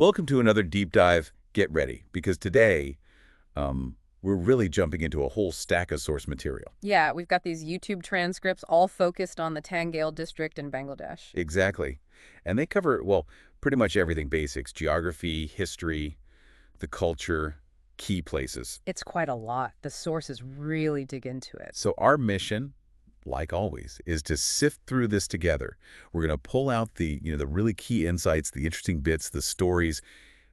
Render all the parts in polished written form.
Welcome to another deep dive. Get ready, because today we're really jumping into a whole stack of source material. Yeah, we've got these YouTube transcripts all focused on the Tangail district in Bangladesh. Exactly. And they cover, well, pretty much everything basics: geography, history, the culture, key places. It's quite a lot. The sources really dig into it. So our mission, like always, is to sift through this together. We're going to pull out the really key insights, the interesting bits, the stories,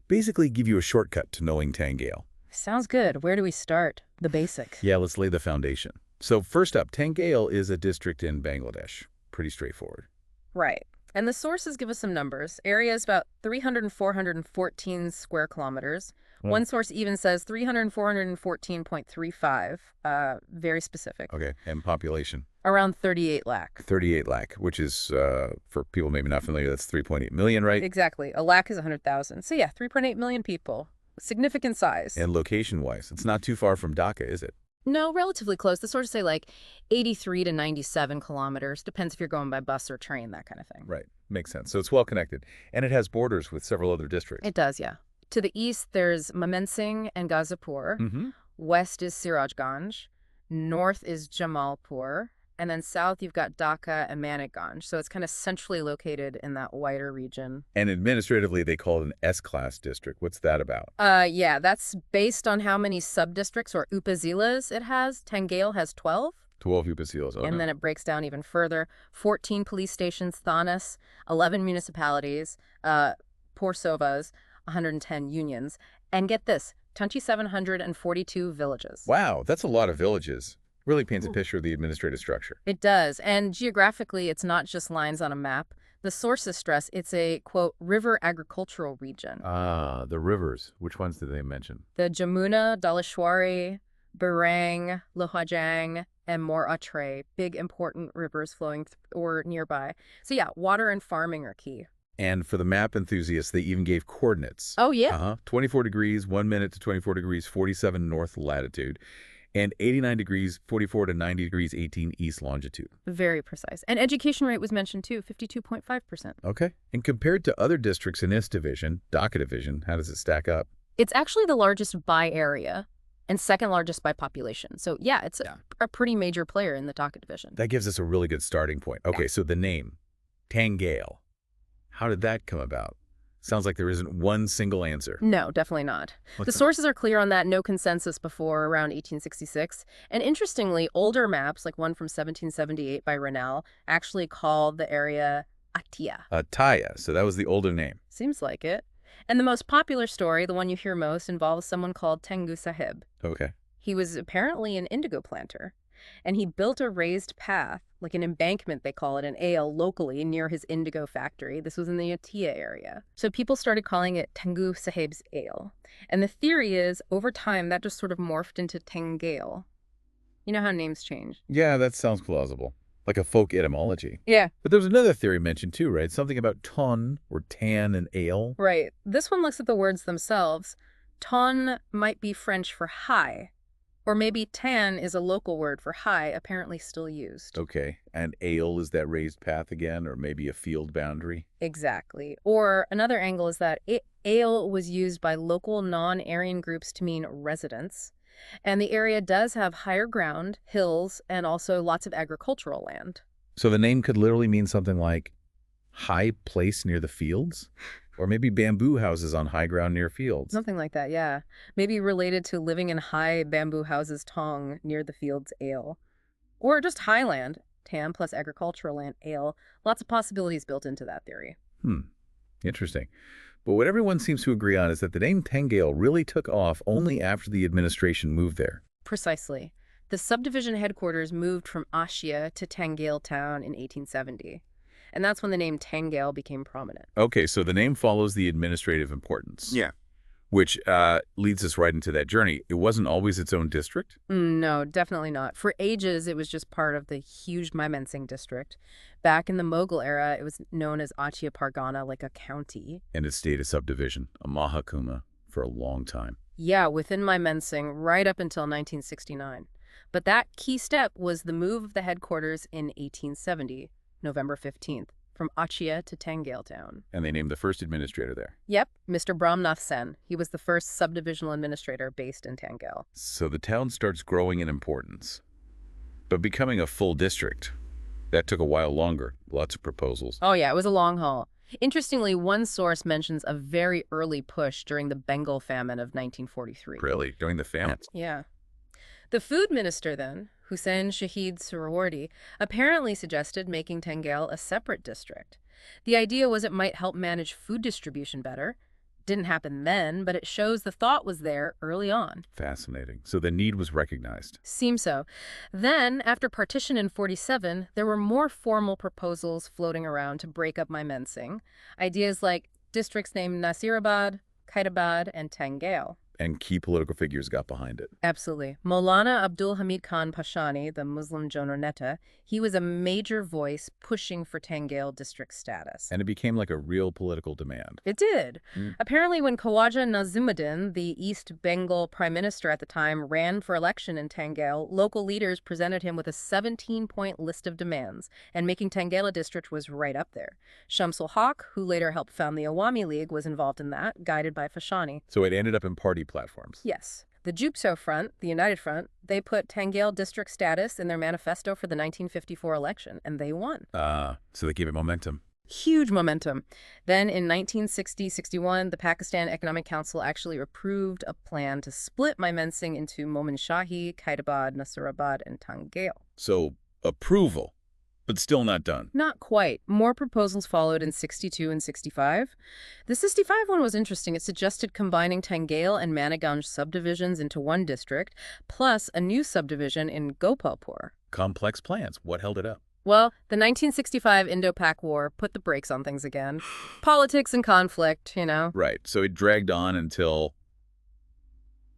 basically give you a shortcut to knowing Tangail. Sounds good. Where do we start? The basics. Yeah, let's lay the foundation. So first up, Tangail is a district in Bangladesh. Pretty straightforward. Right. And the sources give us some numbers. Area is about 300 and 414 square kilometers. Well, One source even says 300 and 414.35. Very specific. okay, and population? Around 38 lakh. 38 lakh, which is, for people maybe not familiar, that's 3.8 million, right? Exactly. A lakh is 100,000. So yeah, 3.8 million people. Significant size. And location-wise, it's not too far from Dhaka, is it? No, relatively close. The sources say like 83 to 97 kilometers. Depends if you're going by bus or train, that kind of thing. Right, makes sense. So it's well connected. And it has borders with several other districts. It does, yeah. To the east, there's Mymensingh and Ghazipur. Mm-hmm. West is Sirajganj. North is Jamalpur. And then south, you've got Dhaka and Manikganj. So it's kind of centrally located in that wider region. And administratively, they call it an S-class district. What's that about? Yeah, that's based on how many sub-districts or upazilas it has. Tangail has 12. 12 upasilas. Okay. And then it breaks down even further. 14 police stations, thanas, 11 municipalities, Porsovas, 110 unions. And get this, 2,742 villages. Wow, that's a lot of villages. Really paints a picture of the administrative structure. It does. And geographically, it's not just lines on a map. The sources stress it's a, quote, river agricultural region. Ah, the rivers. Which ones did they mention? The Jamuna, Dhaleshwari, Barang, Lohajang, and more Atre, big important rivers flowing or nearby. So yeah, water and farming are key. And for the map enthusiasts, they even gave coordinates. Oh, yeah. 24 degrees, 1 minute to 24 degrees, 47 north latitude, and 89 degrees, 44 to 90 degrees, 18 east longitude. Very precise. And education rate was mentioned too, 52.5%. Okay. And compared to other districts in this division, Dhaka division, how does it stack up? It's actually the largest by area and second largest by population. So yeah, it's a pretty major player in the Dhaka division. That gives us a really good starting point. Okay, so the name, Tangail. How did that come about? Sounds like there isn't one single answer. No, definitely not. The sources are clear on that, no consensus before around 1866. And interestingly, older maps, like one from 1778 by Rennell, actually call the area Atia. Atia, so that was the older name. Seems like it. And the most popular story, the one you hear most, involves someone called Tengu Sahib. Okay. He was apparently an indigo planter, and he built a raised path, like an embankment, they call it, an ale, locally near his indigo factory. This was in the Atia area. So people started calling it Tengu Sahib's ale. And the theory is, over time, that just sort of morphed into Tangail. You know how names change? Yeah, that sounds plausible. Like a folk etymology. Yeah. But there was another theory mentioned too, right? Something about ton or tan and ale. Right. This one looks at the words themselves. Ton might be French for high. Or maybe tan is a local word for high, apparently still used. Okay. And ale is that raised path again, or maybe a field boundary? Exactly. Or another angle is that ale was used by local non-Aryan groups to mean residents. And the area does have higher ground, hills, and also lots of agricultural land. So the name could literally mean something like high place near the fields? Or maybe bamboo houses on high ground near fields. Something like that, yeah. Maybe related to living in high bamboo houses tong near the fields ale. Or just highland, tan plus agricultural land ale. Lots of possibilities built into that theory. Interesting. But what everyone seems to agree on is that the name Tangail really took off only after the administration moved there. Precisely. The subdivision headquarters moved from Ashia to Tangail town in 1870. And that's when the name Tangail became prominent. Okay, so the name follows the administrative importance. Yeah. Which leads us right into that journey. It wasn't always its own district? No, definitely not. For ages, it was just part of the huge Mymensingh district. Back in the Mughal era, it was known as Atia Pargana, like a county. And it stayed a subdivision, a mahakuma, for a long time. Yeah, within Mymensingh, right up until 1969. But that key step was the move of the headquarters in 1870, November 15th. from Atia to Tangail town. And they named the first administrator there. Yep, Mr. Brahmnath Sen. He was the first subdivisional administrator based in Tangail. So the town starts growing in importance. But becoming a full district, that took a while longer. Lots of proposals. Oh yeah, it was a long haul. Interestingly, one source mentions a very early push during the Bengal famine of 1943. Really? During the famine? Yeah. The food minister then, Hussain Shahid Suhrawardy, apparently suggested making Tangail a separate district. The idea was it might help manage food distribution better. Didn't happen then, but it shows the thought was there early on. Fascinating. So the need was recognized. Seems so. Then, after partition in 47, there were more formal proposals floating around to break up Mymensingh. Ideas like districts named Nasirabad, Khairabad, and Tangail. And key political figures got behind it. Absolutely. Maulana Abdul Hamid Khan Pashani, the Muslim Jonor Netta, he was a major voice pushing for Tangail district status. And it became like a real political demand. It did. Mm. Apparently, when Khawaja Nazimuddin, the East Bengal prime minister at the time, ran for election in Tangail, local leaders presented him with a 17-point list of demands, and making Tangail a district was right up there. Shamsul Haq, who later helped found the Awami League, was involved in that, guided by Fashani. So it ended up in party platforms. Yes. The Jupso Front, the United Front, they put Tangail district status in their manifesto for the 1954 election, and they won. So they gave it momentum. Huge momentum. Then in 1960-61, the Pakistan Economic Council actually approved a plan to split Mymensingh into Momin Shahi, Khairabad, Nasirabad, and Tangail. So approval, but still not done. Not quite. More proposals followed in 62 and 65. The 65 one was interesting. It suggested combining Tangail and Maniganj subdivisions into one district, plus a new subdivision in Gopalpur. Complex plans. What held it up? Well, the 1965 Indo-Pak War put the brakes on things again. Politics and conflict, you know. Right. So it dragged on until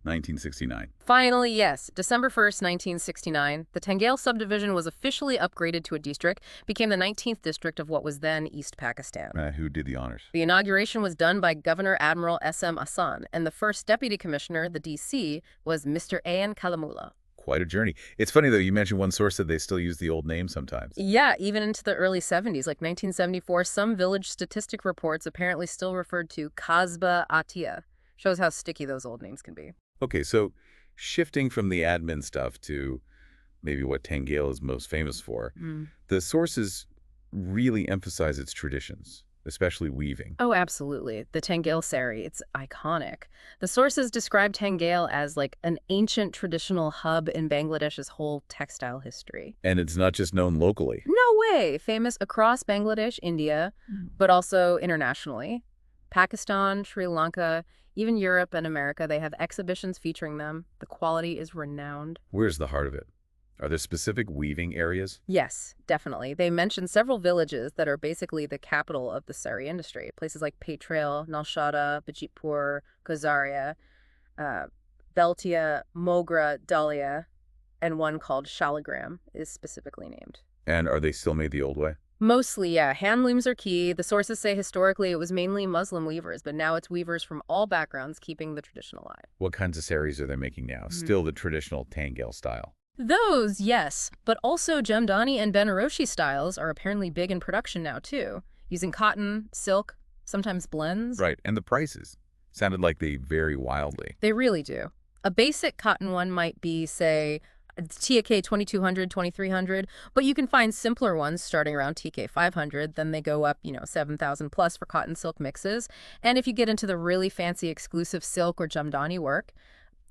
1969. Finally, yes, December 1st, 1969, the Tangail subdivision was officially upgraded to a district, became the 19th district of what was then East Pakistan. Who did the honors? The inauguration was done by Governor Admiral S.M. Ahsan, and the first deputy commissioner, the D.C., was Mr. A.N. Kalamullah. Quite a journey. It's funny, though, you mentioned one source that they still use the old name sometimes. Yeah, even into the early 70s, like 1974, some village statistic reports apparently still referred to Kasba Atia. Shows how sticky those old names can be. Okay, so shifting from the admin stuff to maybe what Tangail is most famous for, the sources really emphasize its traditions, especially weaving. Oh, absolutely. The Tangail Saree, it's iconic. The sources describe Tangail as like an ancient traditional hub in Bangladesh's whole textile history. And it's not just known locally. No way! Famous across Bangladesh, India, but also internationally. Pakistan, Sri Lanka, even Europe and America, they have exhibitions featuring them. The quality is renowned. Where's the heart of it? Are there specific weaving areas? Yes, definitely. They mention several villages that are basically the capital of the Saree industry. Places like Patrail, Nalshada, Bajitpur, Gozaria, Beltia, Mogra, Dalia, and one called Shaligram is specifically named. And are they still made the old way? Mostly, yeah. Handlooms are key. The sources say historically it was mainly Muslim weavers, but now it's weavers from all backgrounds keeping the tradition alive. What kinds of sarees are they making now? Still the traditional Tangail style? Those, yes. But also Jamdani and Benaroshi styles are apparently big in production now, too. Using cotton, silk, sometimes blends. Right, and the prices sounded like they vary wildly. They really do. A basic cotton one might be, say, TK 2200, 2300, but you can find simpler ones starting around TK 500. Then they go up, 7,000 plus for cotton silk mixes. And if you get into the really fancy exclusive silk or Jamdani work,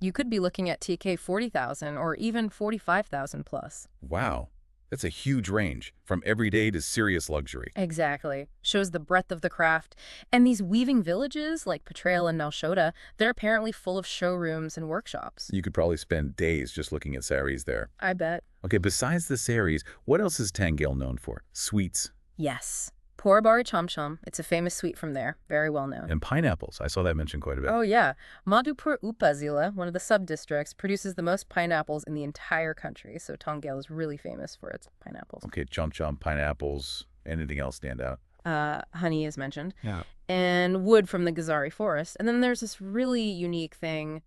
you could be looking at TK 40,000 or even 45,000 plus. Wow, that's a huge range, from everyday to serious luxury. Exactly. Shows the breadth of the craft. And these weaving villages, like Patrail and Nalshota, they're apparently full of showrooms and workshops. You could probably spend days just looking at sarees there. I bet. Okay, besides the sarees, what else is Tangail known for? Sweets. Yes. Porabari chomchom. It's a famous sweet from there. Very well known. And pineapples. I saw that mentioned quite a bit. Oh, yeah. Madhupur Upazila, one of the sub-districts, produces the most pineapples in the entire country. So Tangail is really famous for its pineapples. Okay, chomchom, pineapples. Anything else stand out? Honey is mentioned. Yeah. And wood from the Gazari forest. And then there's this really unique thing,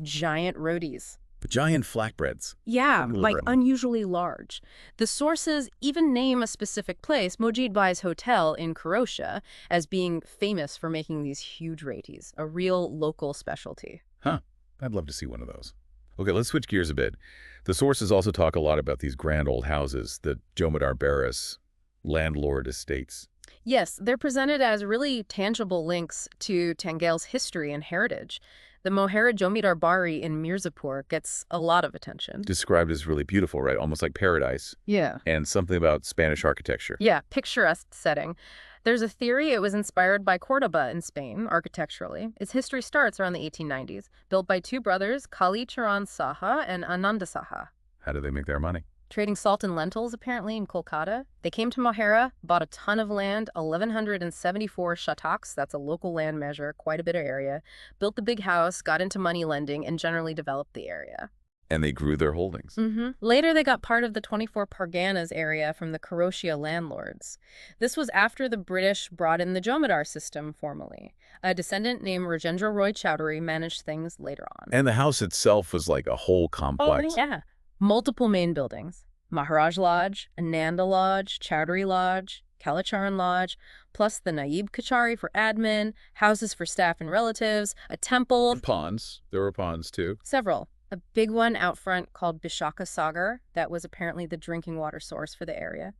giant roadies. Giant flatbreads. How Yeah, do you like deliver them? unusually large. The sources even name a specific place, Mojid Bai's Hotel in Croatia, as being famous for making these huge ratis, a real local specialty. Huh. I'd love to see one of those. Okay, let's switch gears a bit. The sources also talk a lot about these grand old houses, the Jomidar Barras landlord estates. Yes, they're presented as really tangible links to Tangail's history and heritage. The Mohera Jomidar Bari in Mirzapur gets a lot of attention. Described as really beautiful, right? Almost like paradise. Yeah. And something about Spanish architecture. Yeah, picturesque setting. There's a theory it was inspired by Cordoba in Spain, architecturally. Its history starts around the 1890s, built by two brothers, Kali Charan Saha and Ananda Saha. How do they make their money? Trading salt and lentils, apparently, in Kolkata. They came to Mohera, bought a ton of land, 1,174 shataks, that's a local land measure, quite a bit of area, built the big house, got into money lending, and generally developed the area. And they grew their holdings. Later, they got part of the 24 Parganas area from the Croatia landlords. This was after the British brought in the Jomidar system formally. A descendant named Rajendra Roy Chowdhury managed things later on. And the house itself was like a whole complex. Yeah. Multiple main buildings. Maharaj Lodge, Ananda Lodge, Chowdhury Lodge, Kalacharan Lodge, plus the Naib Kachari for admin, houses for staff and relatives, a temple. And ponds. There were ponds, too. Several. A big one out front called Bishaka Sagar, that was apparently the drinking water source for the area.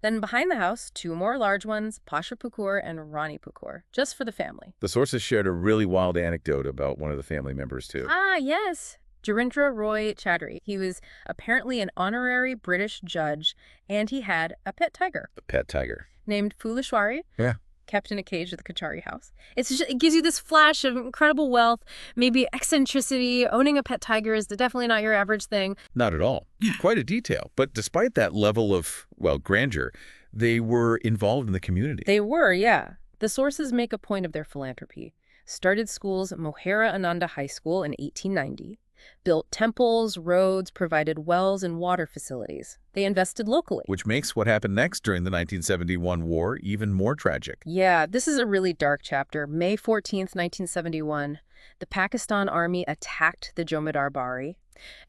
Then behind the house, two more large ones, Pasha Pukur and Rani Pukur, just for the family. The sources shared a really wild anecdote about one of the family members, too. Ah, yes. Jarindra Roy Chowdhury. He was apparently an honorary British judge, and he had a pet tiger A pet tiger. named Fulashwari. Yeah. Kept in a cage at the Kachari house. It gives you this flash of incredible wealth, maybe eccentricity. Owning a pet tiger is definitely not your average thing. Not at all. Quite a detail. But despite that level of, well, grandeur, they were involved in the community. They were, yeah. The sources make a point of their philanthropy. Started schools at Mohera Ananda High School in 1890. Built temples, roads, provided wells and water facilities. They invested locally. Which makes what happened next during the 1971 war even more tragic. Yeah, this is a really dark chapter. May 14th, 1971, the Pakistan army attacked the Jomidar Bari.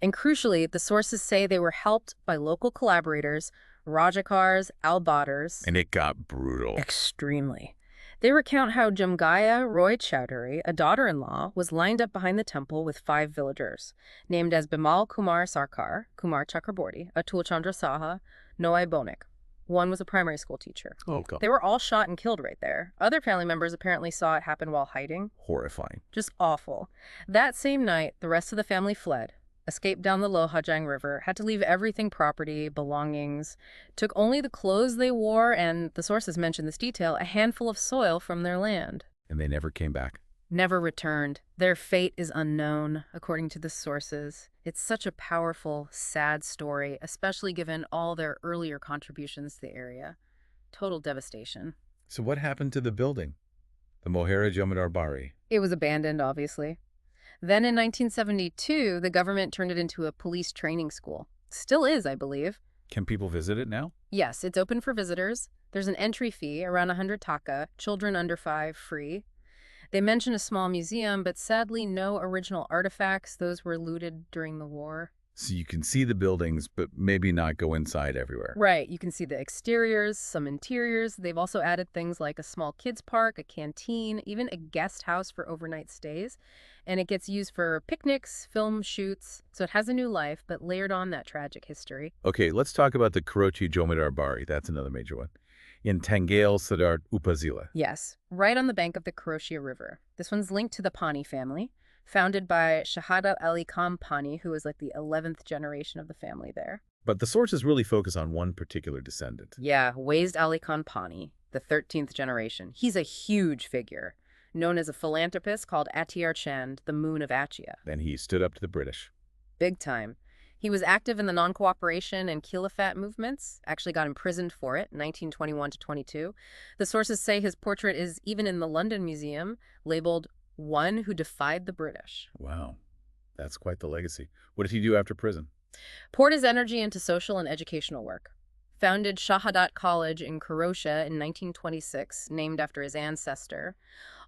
And crucially, the sources say they were helped by local collaborators, Rajakars, al-Badrs. And it got brutal. Extremely. They recount how Jamgaya Roy Chowdhury, a daughter-in-law, was lined up behind the temple with 5 villagers, named as Bimal Kumar Sarkar, Kumar Chakraborty, Atul Chandra Saha, Noai Bonik. One was a primary school teacher. Oh, God. They were all shot and killed right there. Other family members apparently saw it happen while hiding. Horrifying. Just awful. That same night, the rest of the family fled, escaped down the Lohajang River, had to leave everything property, belongings, took only the clothes they wore, and, the sources mention this detail, a handful of soil from their land. And they never came back. Never returned. Their fate is unknown, according to the sources. It's such a powerful, sad story, especially given all their earlier contributions to the area. Total devastation. So what happened to the building? The Mohera Jomidar Bari? It was abandoned, obviously. Then in 1972, the government turned it into a police training school. Still is, I believe. Can people visit it now? Yes, it's open for visitors. There's an entry fee, around 100 taka, children under 5 free. They mention a small museum, but sadly no original artifacts. Those were looted during the war. So you can see the buildings, but maybe not go inside everywhere. Right, you can see the exteriors, some interiors. They've also added things like a small kids park, a canteen, even a guest house for overnight stays. And it gets used for picnics, film shoots. So it has a new life, but layered on that tragic history. Okay, let's talk about the Karachi Jomidar Bari. That's another major one. In Tangail Sarees, Upazila. Yes, right on the bank of the Croatia River. This one's linked to the Pani family, founded by Shahada Ali Khan Pani, who was like the 11th generation of the family there. But the sources really focus on one particular descendant. Yeah, Wazd Ali Khan Pani, the 13th generation. He's a huge figure, known as a philanthropist called Atia Chand, the Moon of Atia. And he stood up to the British. Big time. He was active in the non-cooperation and Khilafat movements, actually got imprisoned for it, 1921 to 22. The sources say his portrait is even in the London Museum, labeled one who defied the British. Wow, that's quite the legacy. What did he do after prison? Poured his energy into social and educational work. Founded Shahadat College in Croatia in 1926, named after his ancestor.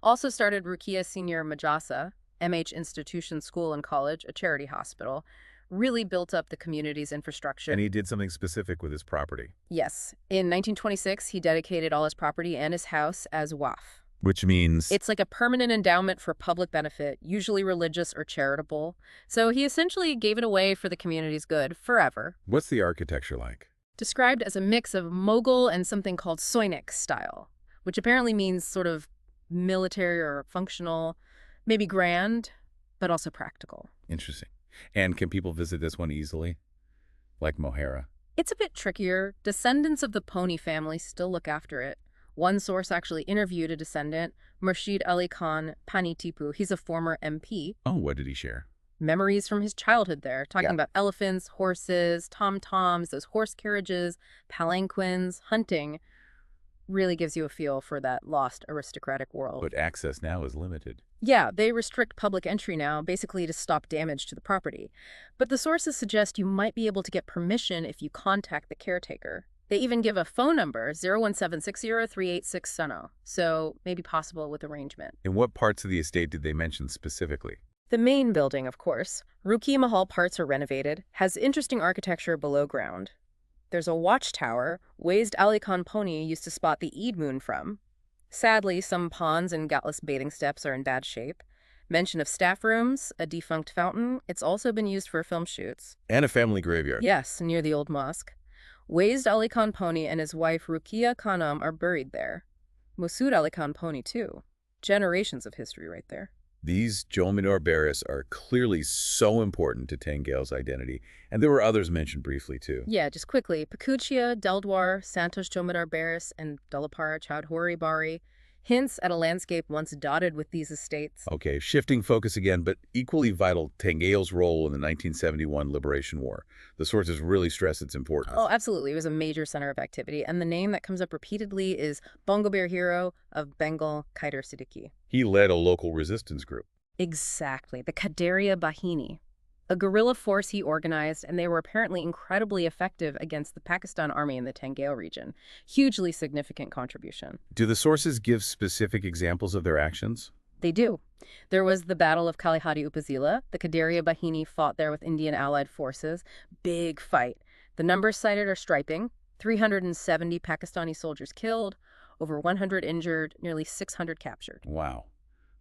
Also started Rukia Senior Madrasa, MH Institution School and College, a charity hospital, really built up the community's infrastructure. And he did something specific with his property. Yes, in 1926, he dedicated all his property and his house as waqf. Which means, It's like a permanent endowment for public benefit, usually religious or charitable. So he essentially gave it away for the community's good forever. what's the architecture like? Described as a mix of Mughal and something called Soinik style, which apparently means sort of military or functional, maybe grand, but also practical. Interesting. And can people visit this one easily? Like Mohera? It's a bit trickier. Descendants of the Pony family still look after it. One source actually interviewed a descendant, Murshid Ali Khan Pani Tipu. He's a former MP. Oh, what did he share? Memories from his childhood there, talking about elephants, horses, tom-toms, those horse carriages, palanquins, hunting. Really gives you a feel for that lost aristocratic world. But access now is limited. Yeah, they restrict public entry now, basically to stop damage to the property. But the sources suggest you might be able to get permission if you contact the caretaker. They even give a phone number, 017603860, so maybe possible with arrangement. In what parts of the estate did they mention specifically? The main building, of course, Ruki Mahal parts are renovated, has interesting architecture below ground. There's a watchtower Waisd Ali Khan Pony used to spot the Eid moon from. Sadly, some ponds and gutless bathing steps are in bad shape. Mention of staff rooms, a defunct fountain. It's also been used for film shoots. And a family graveyard. Yes, near the old mosque. Waisd Ali Khan Pony and his wife Rukia Khanum are buried there. Masood Ali Khan Pony, too. Generations of history right there. These Jomidar Barris are clearly so important to Tangail's identity, and there were others mentioned briefly too. Yeah, just quickly. Pakuchia, Deldwar, Santosh Jomidar Barris, and Dalapara Chowdhury Bari. Hints at a landscape once dotted with these estates. Okay, shifting focus again, but equally vital, Tangail's role in the 1971 Liberation War. The sources really stress its importance. Oh, absolutely. It was a major center of activity. And the name that comes up repeatedly is Bongo Bear hero of Bengal, Kaider Siddiqui. He led a local resistance group. Exactly. The Kaderia Bahini. A guerrilla force he organized, and they were apparently incredibly effective against the Pakistan army in the Tangail region. Hugely significant contribution. Do the sources give specific examples of their actions? They do. There was the Battle of Kalihadi Upazila. The Kaderia Bahini fought there with Indian allied forces. Big fight. The numbers cited are striking. 370 Pakistani soldiers killed, over 100 injured, nearly 600 captured. Wow.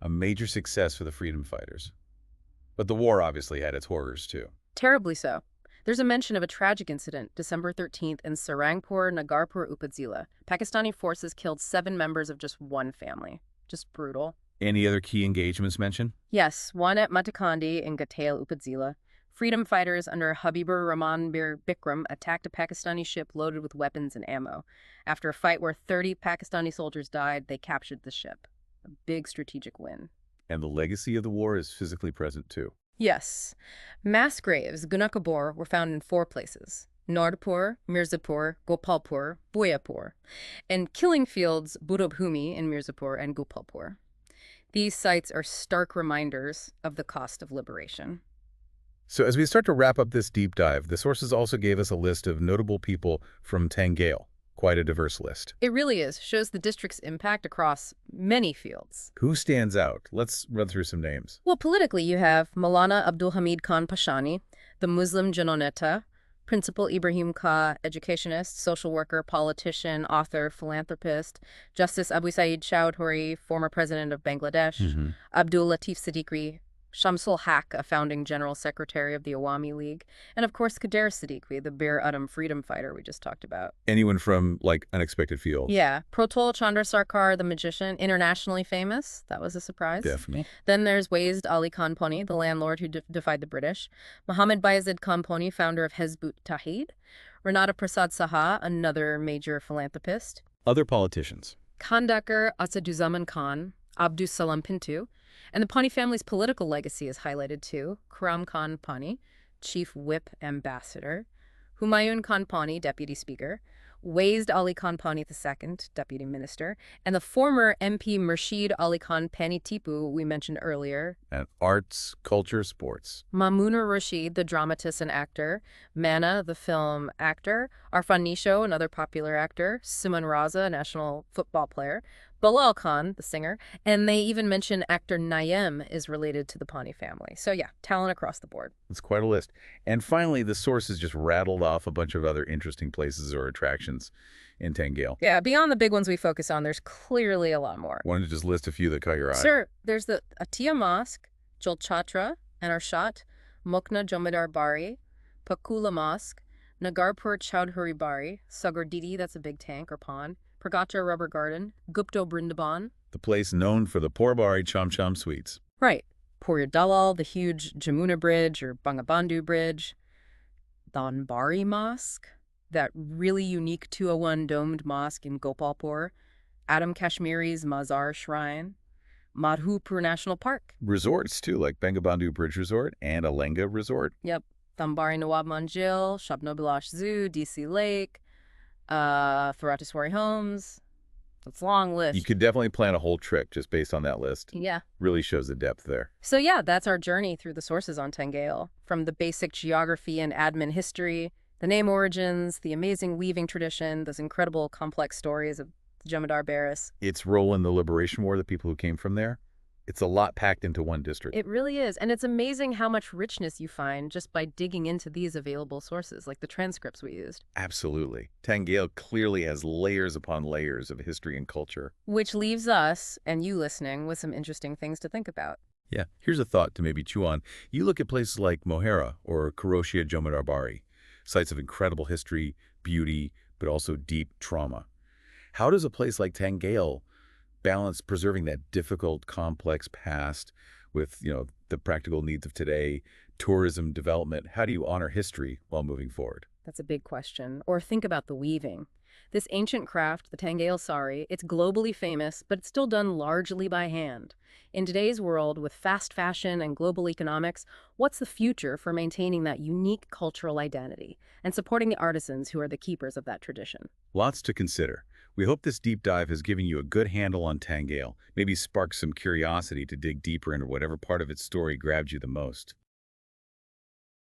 A major success for the freedom fighters. But the war obviously had its horrors too. Terribly so. There's a mention of a tragic incident, December 13th, in Sarangpur, Nagarpur, Upazila. Pakistani forces killed 7 members of just one family. Just brutal. Any other key engagements mentioned? Yes, one at Matakandi in Gatail, Upazila. Freedom fighters under Habibur Rahman Bir Bikram attacked a Pakistani ship loaded with weapons and ammo. After a fight where 30 Pakistani soldiers died, they captured the ship. A big strategic win. And the legacy of the war is physically present too. Yes. Mass graves, Gunakabor, were found in 4 places. Nordpur, Mirzapur, Gopalpur, Boyapur, and killing fields Budobhumi in Mirzapur and Gopalpur. These sites are stark reminders of the cost of liberation. So as we start to wrap up this deep dive, the sources also gave us a list of notable people from Tangail. Quite a diverse list. It really is. Shows the district's impact across many fields. Who stands out? Let's run through some names. Well, politically, you have Maulana Abdul Hamid Khan Pashani, the Muslim Janonetta, Principal Ibrahim Khan, educationist, social worker, politician, author, philanthropist, Justice Abu Saeed Chowdhury, former president of Bangladesh, Abdul Latif Siddiqui, Shamsul Haq, a founding general secretary of the Awami League, and of course Kader Siddiqui, the Bir Adam freedom fighter we just talked about. Anyone from, like, unexpected fields? Yeah. Protol Chandra Sarkar, the magician, internationally famous. That was a surprise. Definitely. Then there's Waisd Ali Khan Pony, the landlord who defied the British. Muhammad Bayezid Khan Pony, founder of Hezbut Tahid. Renata Prasad Saha, another major philanthropist. Other politicians. Khandakar Asaduzaman Khan, Abdus Salam Pintu. And the Pani family's political legacy is highlighted too. Khurram Khan Pani, Chief Whip Ambassador. Humayun Khan Pani, Deputy Speaker. Waisd Ali Khan Pani II, Deputy Minister. And the former MP Murshid Ali Khan Pani Tipu we mentioned earlier. And arts, culture, sports. Mamunur Rashid, the dramatist and actor. Manna, the film actor. Arfan Nisho, another popular actor. Simon Raza, a national football player. Bilal Khan, the singer, and they even mention actor Naim is related to the Pawnee family. So yeah, talent across the board. It's quite a list. And finally, the sources just rattled off a bunch of other interesting places or attractions in Tangail. Yeah, beyond the big ones we focus on, there's clearly a lot more. Wanted to just list a few that caught your eye. Sure, there's the Atia Mosque, Jolchatra and Arshat, Mokna Jomedar Bari, Pakula Mosque, Nagarpur Chowdhury Bari, Sagardidi, that's a big tank or pond, Pragata Rubber Garden, Gupto Brindaban. The place known for the Porbari chomchom sweets. Right. Puri Dalal, the huge Jamuna Bridge or Bangabandhu Bridge, Donbari Mosque, that really unique 201 domed mosque in Gopalpur, Adam Kashmiri's Mazar Shrine, Madhupur National Park. Resorts, too, like Bangabandhu Bridge Resort and Alenga Resort. Yep. Thambari Nawab Manjil, Shabnobilash Zoo, DC Lake, Faratiswari Homes. It's a long list. You could definitely plan a whole trip just based on that list. Yeah. Really shows the depth there. So yeah, that's our journey through the sources on Tangail. From the basic geography and admin history, the name origins, the amazing weaving tradition, those incredible complex stories of the Jemedar Barris. Its role in the Liberation War, the people who came from there, it's a lot packed into one district. It really is. And it's amazing how much richness you find just by digging into these available sources, like the transcripts we used. Absolutely. Tangail clearly has layers upon layers of history and culture. Which leaves us, and you listening, with some interesting things to think about. Yeah, here's a thought to maybe chew on. You look at places like Mohera or Karoshia Jomedar Bari, sites of incredible history, beauty, but also deep trauma. How does a place like Tangail balance preserving that difficult, complex past with, the practical needs of today, tourism development? How do you honor history while moving forward? That's a big question. Or think about the weaving. This ancient craft, the Tangail Saree, it's globally famous, but it's still done largely by hand. In today's world, with fast fashion and global economics, what's the future for maintaining that unique cultural identity and supporting the artisans who are the keepers of that tradition? Lots to consider. We hope this deep dive has given you a good handle on Tangail, maybe sparked some curiosity to dig deeper into whatever part of its story grabbed you the most.